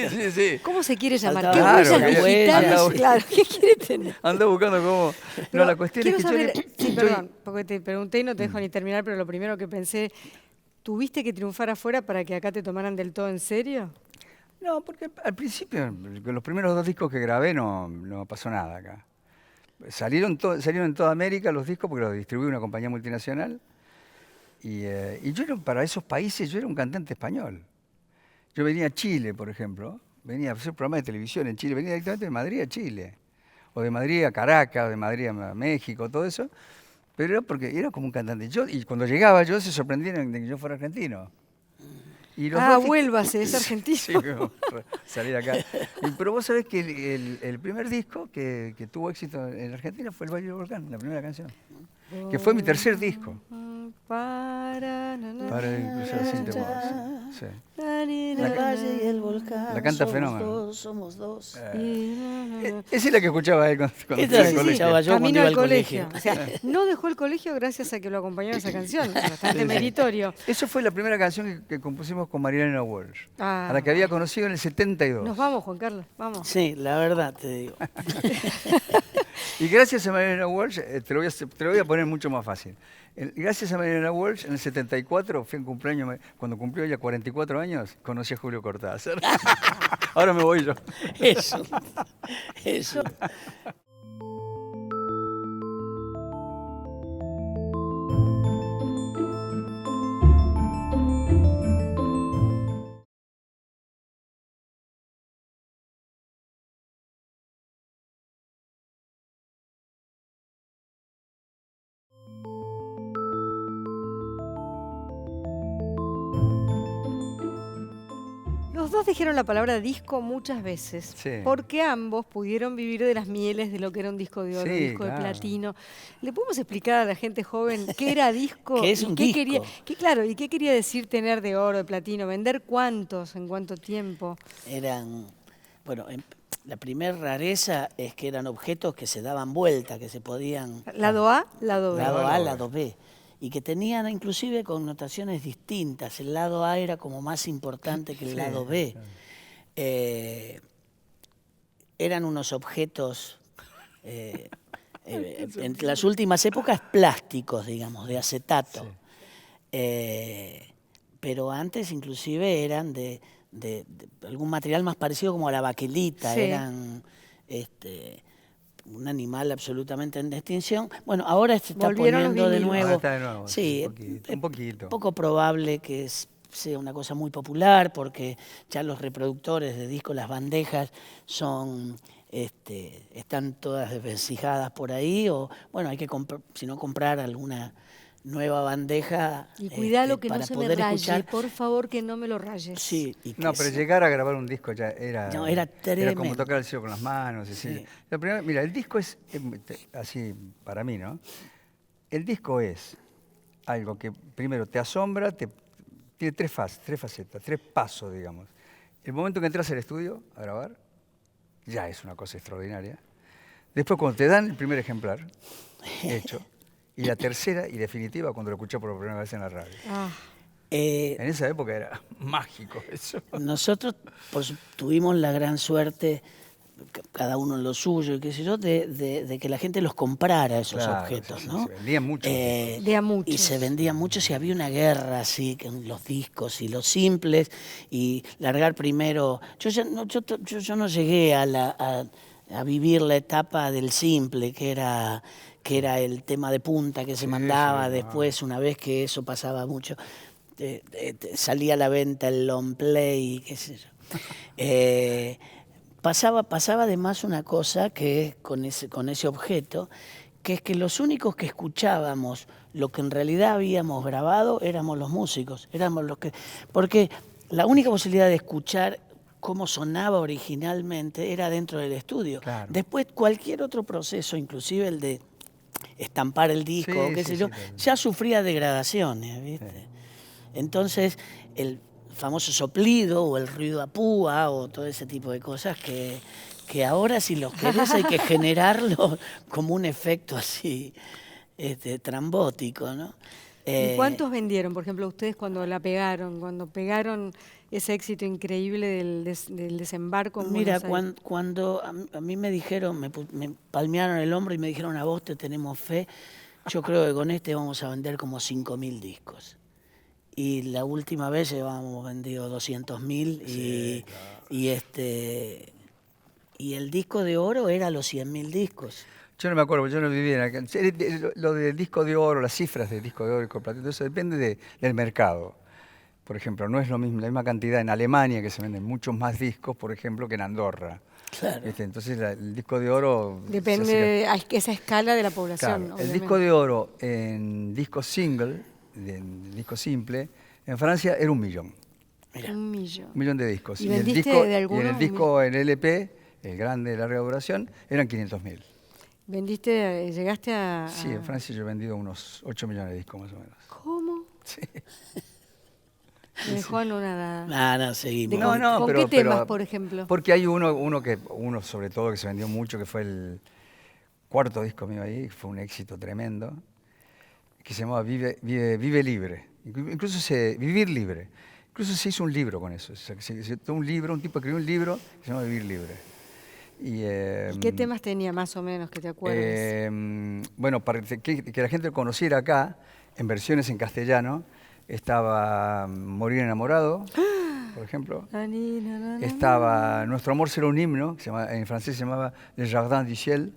¿Cómo se quiere llamar? Faltaba ¿Qué Claro, huellas que digitales? andaba- Claro, ¿qué quiere tener? andaba buscando cómo... Pero No, la cuestión es quiero que saber, yo... sí, yo- perdón, porque te pregunté y no te dejo ni terminar, pero lo primero que pensé, ¿tuviste que triunfar afuera para que acá te tomaran del todo en serio? No, porque al principio, con los primeros 2 discos que grabé no pasó nada acá. Salieron en toda América los discos porque los distribuía una compañía multinacional. Y para esos países yo era un cantante español. Yo venía a Chile, por ejemplo, venía a hacer programas de televisión en Chile, venía directamente de Madrid a Chile, o de Madrid a Caracas, o de Madrid a México, todo eso, pero era porque era como un cantante. Y cuando llegaba yo se sorprendían de que yo fuera argentino. Y los dos Vuélvase, es argentino. Sí, salí de acá. Pero vos sabés que el primer disco que tuvo éxito en Argentina fue El Valle del Volcán, la primera canción, que fue mi tercer disco. Para cruzar sin temor. Sí. El valle y el volcán. La canta somos Fenómeno. dos, somos dos. Esa es la que escuchaba él cuando Esta estaba la en el colegio. escuchaba yo cuando Camino iba al al colegio. colegio. O sea, no dejó el colegio gracias a que lo acompañó en esa canción. Bastante meritorio. Eso fue la primera canción que compusimos con Marilena Walsh, Ah. a la que había conocido en el 72. Nos vamos, Juan Carlos, vamos. Sí, la verdad te digo. Y gracias a Marilena Walsh, te lo voy a poner mucho más fácil. Gracias a Marilena Walsh, en el 74, fue un cumpleaños, cuando cumplió ella 44 años, conocí a Julio Cortázar. Ahora me voy yo. Eso. Eso. Los dos dijeron la palabra disco muchas veces, Sí. porque ambos pudieron vivir de las mieles de lo que era un disco de oro, un Sí, disco de claro. platino. ¿Le podemos explicar a la gente joven qué era disco? ¿Qué es y un qué disco? quería, claro, y qué quería decir tener de oro, de platino, vender cuántos, en cuánto tiempo? Eran, bueno, la primera rareza es que eran objetos que se daban vuelta, que se podían... Lado A, lado B. Lado A, Lado B. lado B. Y que tenían inclusive connotaciones distintas. El lado A era como más importante que el Sí, lado B. claro. Eran unos objetos, en las últimas épocas, plásticos, digamos, de acetato. Sí. Pero antes inclusive eran de algún material más parecido como a la baquelita, Sí. eran un animal absolutamente en extinción. Bueno, ahora se está Volvieron los poniendo de vinilos. nuevo. Ahora está de nuevo, Sí, un poquito, un poquito. poco probable que sea una cosa muy popular porque ya los reproductores de discos, las bandejas, están todas desvencijadas por ahí, o bueno, hay que si no comprar alguna nueva bandeja Y cuidado que no para se me poder raye, escuchar. por favor que no me lo rayes. Sí, y que No, pero sea- llegar a grabar un disco ya era... No, era como tremendo. tocar el cielo con las manos. Sí. Mira, el disco es, así para mí, ¿no? El disco es algo que primero te asombra, tiene tres facetas, tres pasos, digamos. El momento que entras al estudio a grabar, ya es una cosa extraordinaria. Después cuando te dan el primer ejemplar hecho, y la tercera y definitiva cuando lo escuchás por primera vez en la radio. Ah, En esa época era mágico eso. Nosotros tuvimos la gran suerte, cada uno en lo suyo, y qué sé yo, de que la gente los comprara esos Claro, objetos, sí, ¿no? se vendían muchos discos. De a muchos. Y se vendían muchos y había una guerra así con los discos y los simples y largar primero. Yo no llegué a vivir la etapa del simple, que era el tema de punta que se Sí, mandaba sí, después, una vez que eso pasaba mucho. Salía a la venta el long play, qué sé yo. Pasaba además una cosa que con ese objeto, que es que los únicos que escuchábamos lo que en realidad habíamos grabado éramos los músicos, éramos los que... Porque la única posibilidad de escuchar cómo sonaba originalmente era dentro del estudio. Claro. Después cualquier otro proceso, inclusive el de estampar el disco, Sí, qué sí, sé sí, yo, claro. ya sufría degradaciones, ¿viste? Entonces, el famoso soplido o el ruido a púa o todo ese tipo de cosas que ahora si los querés hay que generarlo como un efecto así trambótico, ¿no? ¿Y cuántos vendieron, por ejemplo, ustedes cuando la pegaron, cuando pegaron ese éxito increíble del desembarco en Mira, Buenos Aires? cuando a mí me dijeron, me palmearon el hombro y me dijeron, a vos te tenemos fe, yo creo que con este vamos a vender como 5.000 discos. Y la última vez llevábamos vendido 200.000 y el disco de oro era los 100.000 discos. Yo no me acuerdo, yo no vivía en acá. Lo del disco de oro, las cifras del disco de oro y con platino, eso depende del mercado. Por ejemplo, no es lo mismo, la misma cantidad en Alemania, que se venden muchos más discos, por ejemplo, que en Andorra. Claro. Entonces el disco de oro... Depende de esa escala de la población. Claro, el disco de oro en disco single, en disco simple, en Francia era 1 millón. Mira. 1 millón. 1 millón de discos. ¿Y el vendiste disco, de alguno? y en el disco, en LP, el grande de larga duración, eran 500.000. ¿Vendiste, llegaste a...? Sí, en Francia yo he vendido unos 8 millones de discos más o menos. ¿Cómo? Sí. Me dejó anonadada. No, seguimos. ¿Con qué temas, por ejemplo? Porque hay uno sobre todo que se vendió mucho, que fue el cuarto disco mío ahí, que fue un éxito tremendo, que se llamaba Vive Libre. Incluso Vivir Libre. Incluso se hizo un libro con eso. Un tipo escribió un libro que se llama Vivir Libre. ¿Y qué temas tenía más o menos que te acuerdas? Bueno, para que la gente lo conociera acá, en versiones en castellano, estaba Morir enamorado, por ejemplo. Estaba Nuestro amor será un himno, que en francés se llamaba Le Jardin du Ciel.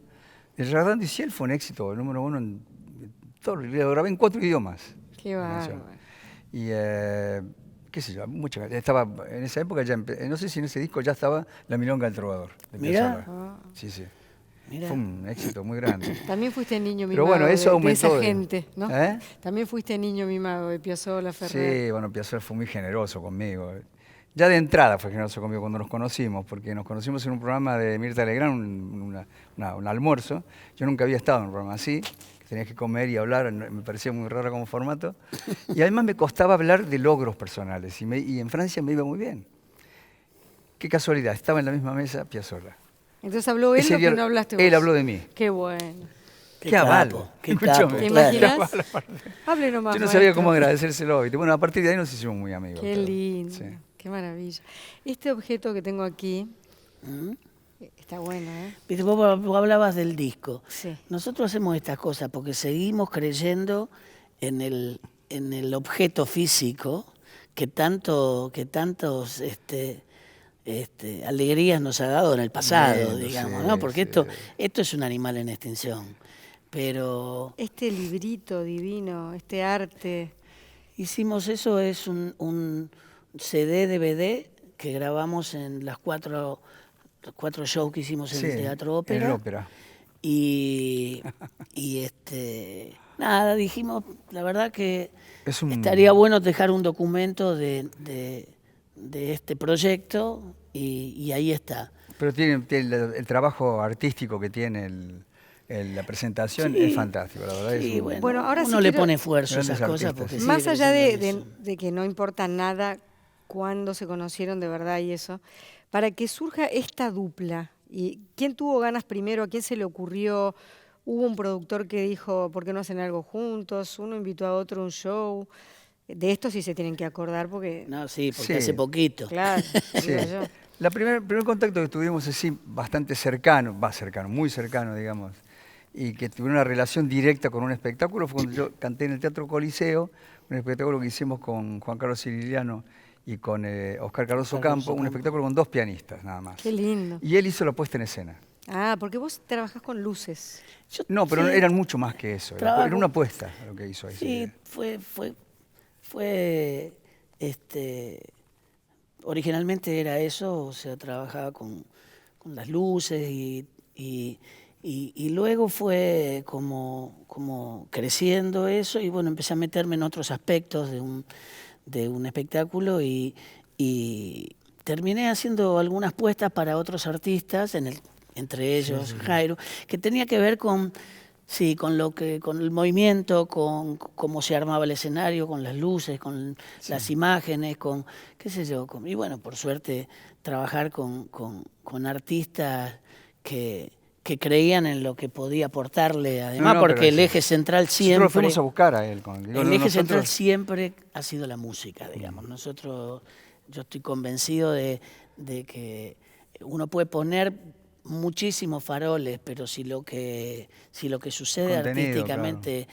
Le Jardin du Ciel fue un éxito, el número 1 en todo, lo grabé en 4 idiomas. Qué bárbaro. Y qué sé yo, estaba en esa época ya, no sé si en ese disco ya estaba La Milonga del Trovador. De Mirá. Piazzolla. Sí, sí. Mirá. Fue un éxito muy grande. También fuiste niño Pero mimado bueno, eso de esa aumentó gente, ¿no? ¿Eh? También fuiste niño mimado de Piazzolla, Ferrer. Sí, bueno, Piazzolla fue muy generoso conmigo. Ya de entrada fue generoso conmigo cuando nos conocimos, porque nos conocimos en un programa de Mirta Legrand, un almuerzo. Yo nunca había estado en un programa así, que tenías que comer y hablar, me parecía muy raro como formato. Y además me costaba hablar de logros personales, y en Francia me iba muy bien. Qué casualidad, estaba en la misma mesa Piazzolla. Entonces habló él Ese lo día que no hablaste vos. él habló de mí. Qué bueno. Qué avalo. Qué Escúchame. capo, ¿Te claro. imaginas? Hable nomás. Yo no sabía maestro. cómo agradecérselo. Y bueno, a partir de ahí nos hicimos muy amigos. Qué pero, lindo, sí. qué maravilla. Este objeto que tengo aquí ¿Mm? está bueno, ¿eh? Viste, vos hablabas del disco. Sí. Nosotros hacemos estas cosas porque seguimos creyendo en el objeto físico que tantos alegrías nos ha dado en el pasado, Lindo, digamos, sí, ¿no? Porque sí. esto es un animal en extinción. Pero Este librito divino, este arte. hicimos eso, es un CD, DVD que grabamos en los cuatro shows que hicimos en Sí, el Teatro en Ópera. el ópera. Y nada, dijimos, la verdad que Es un- estaría bueno dejar un documento de este proyecto y ahí está. Pero tiene el trabajo artístico que tiene la presentación Sí, es fantástico, la verdad. Sí, es un- bueno, Bueno, ahora uno sí le quiero- pone esfuerzo a esas Grandes cosas artistas. porque Más sigue allá creyendo en eso. de que no importa nada cuándo se conocieron de verdad y eso, para que surja esta dupla, ¿y quién tuvo ganas primero? ¿A quién se le ocurrió? ¿Hubo un productor que dijo, ¿por qué no hacen algo juntos? ¿Uno invitó a otro a un show? De esto sí se tienen que acordar porque, No, sí, porque Sí. hace poquito. claro, Sí. digo yo. El primer contacto que tuvimos así, bastante cercano, muy cercano, digamos, y que tuve una relación directa con un espectáculo, fue cuando yo canté en el Teatro Coliseo, un espectáculo que hicimos con Juan Carlos Siciliano y con Oscar Cardoso Oscar Campo, Cardoso un Campo. espectáculo con 2 pianistas nada más. Qué lindo. Y él hizo la puesta en escena. Ah, porque vos trabajás con luces. Yo- No, pero sí, eran mucho más que eso. Era Trabajo. una apuesta lo que hizo ahí. Sí, fue originalmente era eso, o sea, trabajaba con las luces y luego fue como creciendo eso y bueno, empecé a meterme en otros aspectos de un espectáculo y terminé haciendo algunas puestas para otros artistas, entre ellos Jairo, que tenía que ver con el movimiento, con cómo se armaba el escenario, con las luces, con las imágenes, con qué sé yo. Y bueno, por suerte, trabajar con artistas que creían en lo que podía aportarle, además, No, porque pero el sí. eje central Nosotros lo siempre... fuimos a buscar a él. El eje central siempre ha sido la música, digamos. Yo estoy convencido de que uno puede poner muchísimos faroles, pero si lo que sucede Contenido, artísticamente,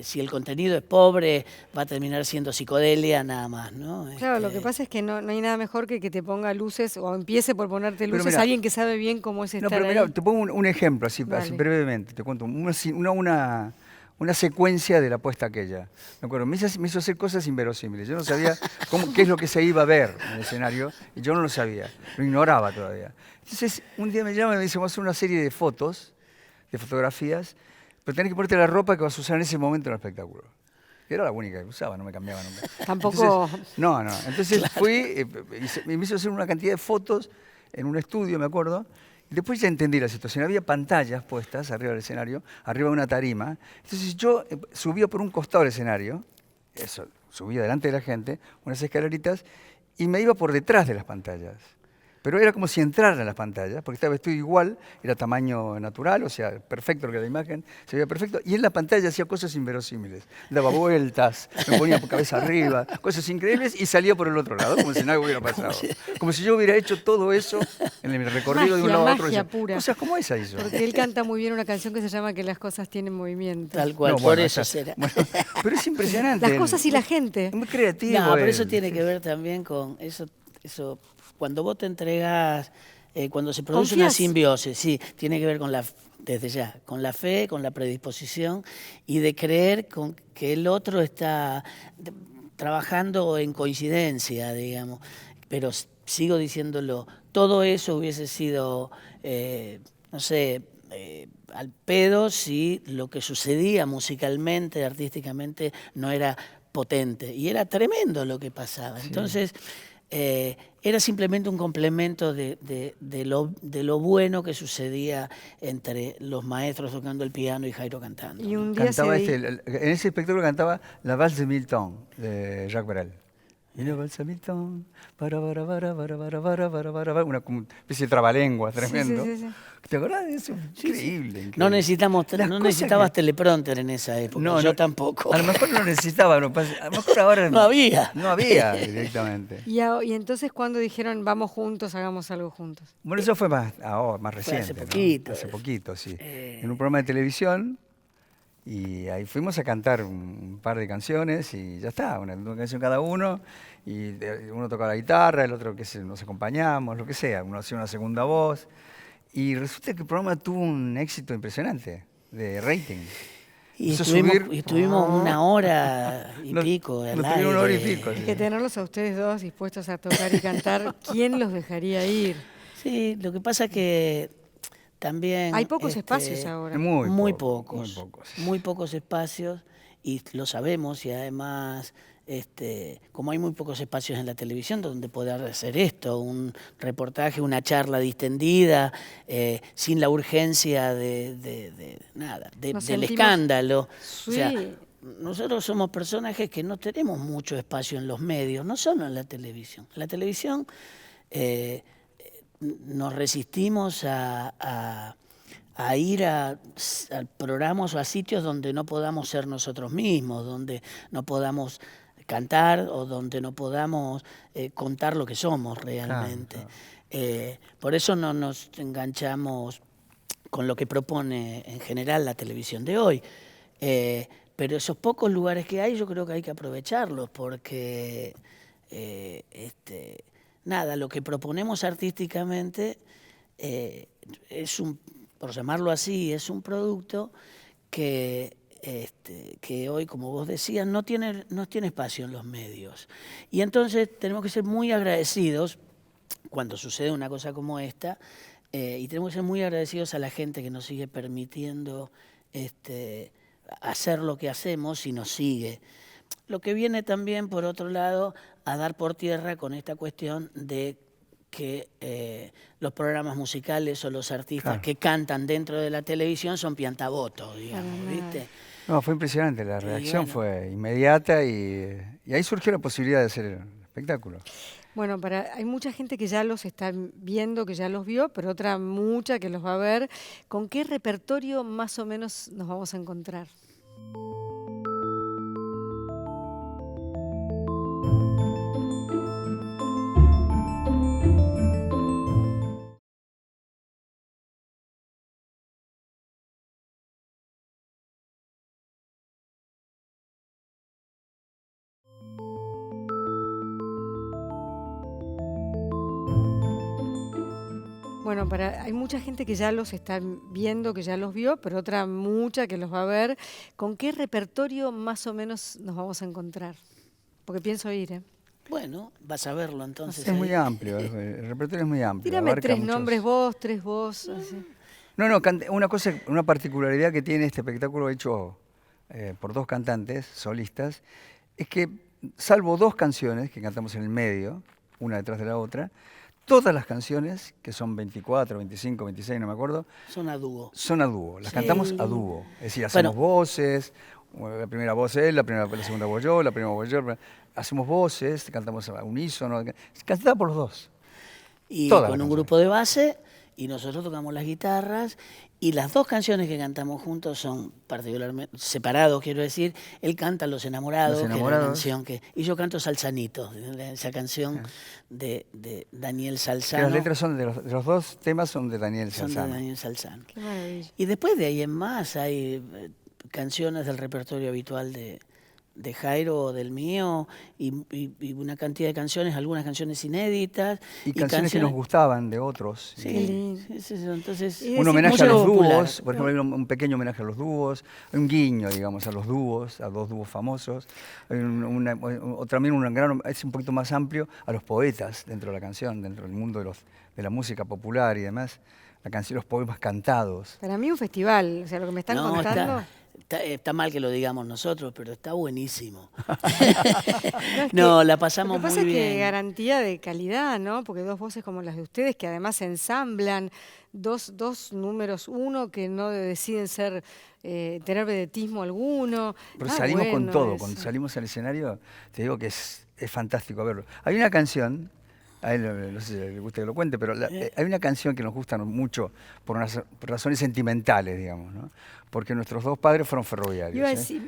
si el contenido es pobre, va a terminar siendo psicodelia nada más, ¿no? Claro, lo que pasa es que no hay nada mejor que te ponga luces o empiece por ponerte Pero luces mira, alguien que sabe bien cómo es No, estar pero ahí. mira, te pongo un ejemplo así Vale. brevemente. Te cuento una secuencia de la puesta aquella. Me acuerdo, me hizo hacer cosas inverosímiles. Yo no sabía qué es lo que se iba a ver en el escenario y yo no lo sabía, lo ignoraba todavía. Entonces, un día me llama y me dice, vamos a hacer una serie de fotos, de fotografías, pero tenés que ponerte la ropa que vas a usar en ese momento en el espectáculo. Era la única que usaba, no me cambiaba nunca. Tampoco... Entonces, no. Entonces fui, me hizo hacer una cantidad de fotos en un estudio, me acuerdo. Y después ya entendí la situación. Había pantallas puestas arriba del escenario, arriba de una tarima. Entonces yo subía por un costado del escenario, subía delante de la gente, unas escaleritas, y me iba por detrás de las pantallas. Pero era como si entrara en las pantallas, porque estaba vestido igual, era tamaño natural, o sea, perfecto lo que era la imagen, se veía perfecto, y en la pantalla hacía cosas inverosímiles. Daba vueltas, me ponía por cabeza arriba, cosas increíbles, y salía por el otro lado, como si nada hubiera pasado. Como si yo hubiera hecho todo eso en el recorrido de un lado a otro. Magia pura. Cosas como esa hizo. Porque él canta muy bien una canción que se llama Que las cosas tienen movimiento. Tal cual, No, por bueno, eso será. bueno, pero es impresionante. Las cosas y la gente. Es muy creativo. No, pero él. eso tiene que ver también con eso cuando vos te entregas, cuando se produce una ¿Confías? simbiosis, sí, tiene que ver desde ya, con la fe, con la predisposición y de creer que el otro está trabajando en coincidencia, digamos. Pero sigo diciéndolo, todo eso hubiese sido, no sé, al pedo si lo que sucedía musicalmente, artísticamente, no era potente. Y era tremendo lo que pasaba. Entonces, era simplemente un complemento de lo bueno que sucedía entre los maestros tocando el piano y Jairo cantando. Y ¿no? un día Cantaba en ese espectáculo cantaba la Valse de Milton, de Jacques Brel. Y la Valse de Milton, una como especie de trabalenguas tremendo. Sí. ¿Te acordás de eso? Increíble. No Las no cosas necesitabas que- teleprompter en esa época, yo tampoco. A lo mejor no necesitaba, a lo mejor ahora No había. No había directamente. Y entonces, ¿cuándo dijeron, vamos juntos, hagamos algo juntos? Bueno, eso fue más reciente. hace ¿no? poquito. Hace poquito, sí. En un programa de televisión, y ahí fuimos a cantar un par de canciones y ya está, una canción cada uno, y uno tocaba la guitarra, el otro que nos acompañamos, lo que sea, uno hacía una segunda voz, y resulta que el programa tuvo un éxito impresionante de rating. Y Hizo estuvimos una hora y pico al nos tuvieron una hora y aire. pico. Es que tenerlos a ustedes dos dispuestos a tocar y cantar, ¿quién los dejaría ir? Sí, lo que pasa es que también... Hay pocos espacios ahora. Muy pocos. pocos espacios, y lo sabemos, y además, como hay muy pocos espacios en la televisión donde poder hacer esto, un reportaje, una charla distendida, sin la urgencia Nos del sentimos- escándalo. Sí. O sea, nosotros somos personajes que no tenemos mucho espacio en los medios, no solo en la televisión. En la televisión nos resistimos a ir a programas o a sitios donde no podamos ser nosotros mismos, donde no podamos cantar o donde no podamos contar lo que somos realmente. Claro. Por eso no nos enganchamos con lo que propone en general la televisión de hoy. Pero esos pocos lugares que hay, yo creo que hay que aprovecharlos, porque lo que proponemos artísticamente por llamarlo así, es un producto que hoy, como vos decías, no tiene espacio en los medios. Y entonces tenemos que ser muy agradecidos cuando sucede una cosa como esta, y tenemos que ser muy agradecidos a la gente que nos sigue permitiendo hacer lo que hacemos y nos sigue. Lo que viene también, por otro lado, a dar por tierra con esta cuestión de que los programas musicales o los artistas que cantan dentro de la televisión son piantabotos, digamos, ¿viste? No, fue impresionante, la reacción bueno. fue inmediata y ahí surgió la posibilidad de hacer el espectáculo. Bueno, hay mucha gente que ya los está viendo, que ya los vio, pero otra mucha que los va a ver. ¿Con qué repertorio más o menos nos vamos a encontrar? Bueno, hay mucha gente que ya los está viendo, que ya los vio, pero otra mucha que los va a ver. ¿Con qué repertorio más o menos nos vamos a encontrar? Porque pienso ir, ¿eh? Bueno, vas a verlo entonces. Es muy amplio, el repertorio es muy amplio. Tírame abarca tres muchos- nombres vos, tres vos. Así. No, una particularidad que tiene este espectáculo hecho por dos cantantes solistas, es que salvo dos canciones que cantamos en el medio, una detrás de la otra, todas las canciones, que son 24, 25, 26, no me acuerdo, Son a dúo. son a dúo, las Sí. cantamos a dúo. Es decir, hacemos voces, la primera voz él, la segunda voz yo, la primera voz yo, hacemos voces, cantamos a unísono, cantada por los dos. Y Todas con las un canciones. grupo de base, y nosotros tocamos las guitarras, y las dos canciones que cantamos juntos son particularmente separados, quiero decir. Él canta Los Enamorados, Los que es la Enamorados. canción y yo canto Salsanito, esa canción de Daniel Que Salzano. las letras son de los dos temas son de Daniel Son de Salzano. Daniel Salzano. Qué maravilla. Y después de ahí en más hay canciones del repertorio habitual de Jairo o del mío, y una cantidad de canciones, algunas canciones inéditas. Y canciones que nos gustaban de otros. Sí, Qué lindo. sí, entonces... Y Un decir homenaje a música los popular. dúos, por ejemplo, hay un pequeño homenaje a los dúos, un guiño, digamos, a los dúos, a dos dúos famosos. Hay también es un poquito más amplio, a los poetas dentro de la canción, dentro del mundo de la música popular y demás. La canción, los poemas cantados. Para mí un festival, o sea, lo que me están contando. Está mal que lo digamos nosotros, pero está buenísimo. No, es No, que la lo pasamos que pasa muy es que bien. garantía de calidad, ¿no? Porque dos voces como las de ustedes, que además se ensamblan, dos números uno que no deciden ser, tener vedetismo alguno. Pero Está salimos con bueno todo, cuando eso. salimos al escenario, te digo que es fantástico verlo. Hay una canción, a él no sé si le gusta que lo cuente, pero hay una canción que nos gusta mucho por unas razones sentimentales, digamos, ¿no? Porque nuestros dos padres fueron ferroviarios. Iba a ¿eh? decir,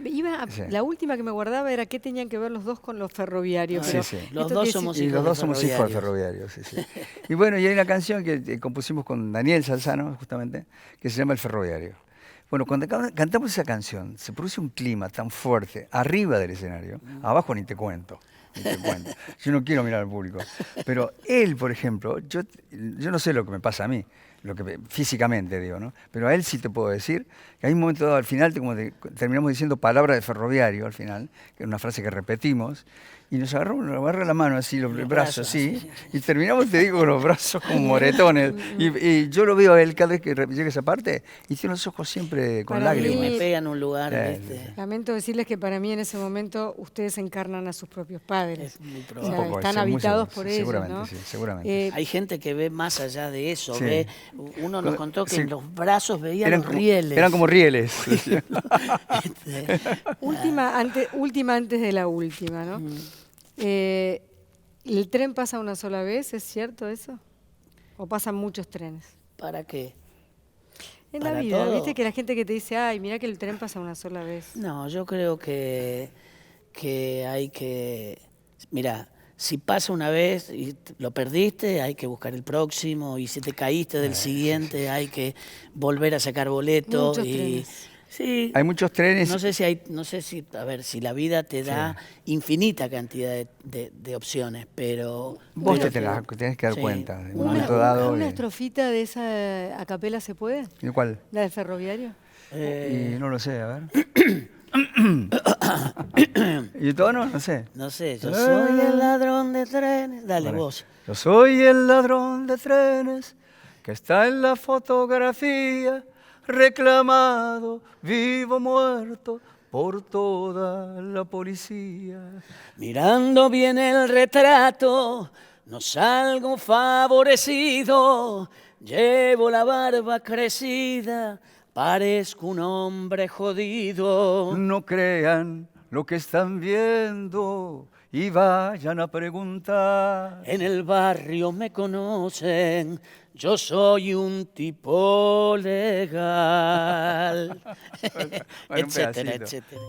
Sí. la última que me guardaba era qué tenían que ver los dos con los ferroviarios. Sí, Pero sí. Los esto dos quiere somos Y hijos los de dos somos hijos de ferroviarios. ferroviarios, sí, sí. Y bueno, y hay una canción que compusimos con Daniel Salzano, justamente, que se llama El Ferroviario. Bueno, cuando cantamos esa canción, se produce un clima tan fuerte arriba del escenario, abajo ni te cuento. Ni te cuento. Yo no quiero mirar al público. Pero él, por ejemplo, yo no sé lo que me pasa a mí, físicamente digo, ¿no? Pero a él sí te puedo decir que hay un momento dado al final, terminamos diciendo palabra de ferroviario al final, que es una frase que repetimos, y nos agarra la mano así, los brazos así, y terminamos, te digo, con los brazos como moretones. Y yo lo veo a él cada vez que llega esa parte, y tiene los ojos siempre con Para mí- lágrimas. Me pega en un lugar, Sí, ¿viste? lamento decirles que para mí en ese momento ustedes encarnan a sus propios padres. Es muy O probable. sea, Un poco, están sí, muy habitados seguro, por sí, ellos, seguramente, ¿no? sí, seguramente. Hay gente que ve más allá de eso. Sí. Uno nos contó que Sí. en los brazos veía los rieles. Eran como rieles. decía. Este, última antes de la última, ¿no? ¿El tren pasa una sola vez? ¿Es cierto eso? ¿O pasan muchos trenes? ¿Para qué? En la ¿Para vida, todo? ¿viste? Que la gente que te dice, ay, mira que el tren pasa una sola vez. No, yo creo que hay que... Mira, si pasa una vez y lo perdiste, hay que buscar el próximo. Y si te caíste del siguiente, hay que volver a sacar boleto. Muchos y trenes. Sí, Hay muchos trenes. no sé si, a ver, si la vida te da infinita cantidad de opciones, pero... Vos pero te tenés que dar sí. cuenta. En un Una, momento dado. una estrofita de esa a capela se puede, ¿Y cuál? la del ferroviario. Y no lo sé, a ver. ¿Y todo no sé. No sé, yo soy el ladrón de trenes. Dale, Vale. vos. Yo soy el ladrón de trenes que está en la fotografía, reclamado, vivo, muerto, por toda la policía. Mirando bien el retrato, no salgo favorecido. Llevo la barba crecida, parezco un hombre jodido. No crean lo que están viendo y vayan a preguntar. En el barrio me conocen, yo soy un tipo legal. Bueno, un Etcétera, pedacito. etcétera.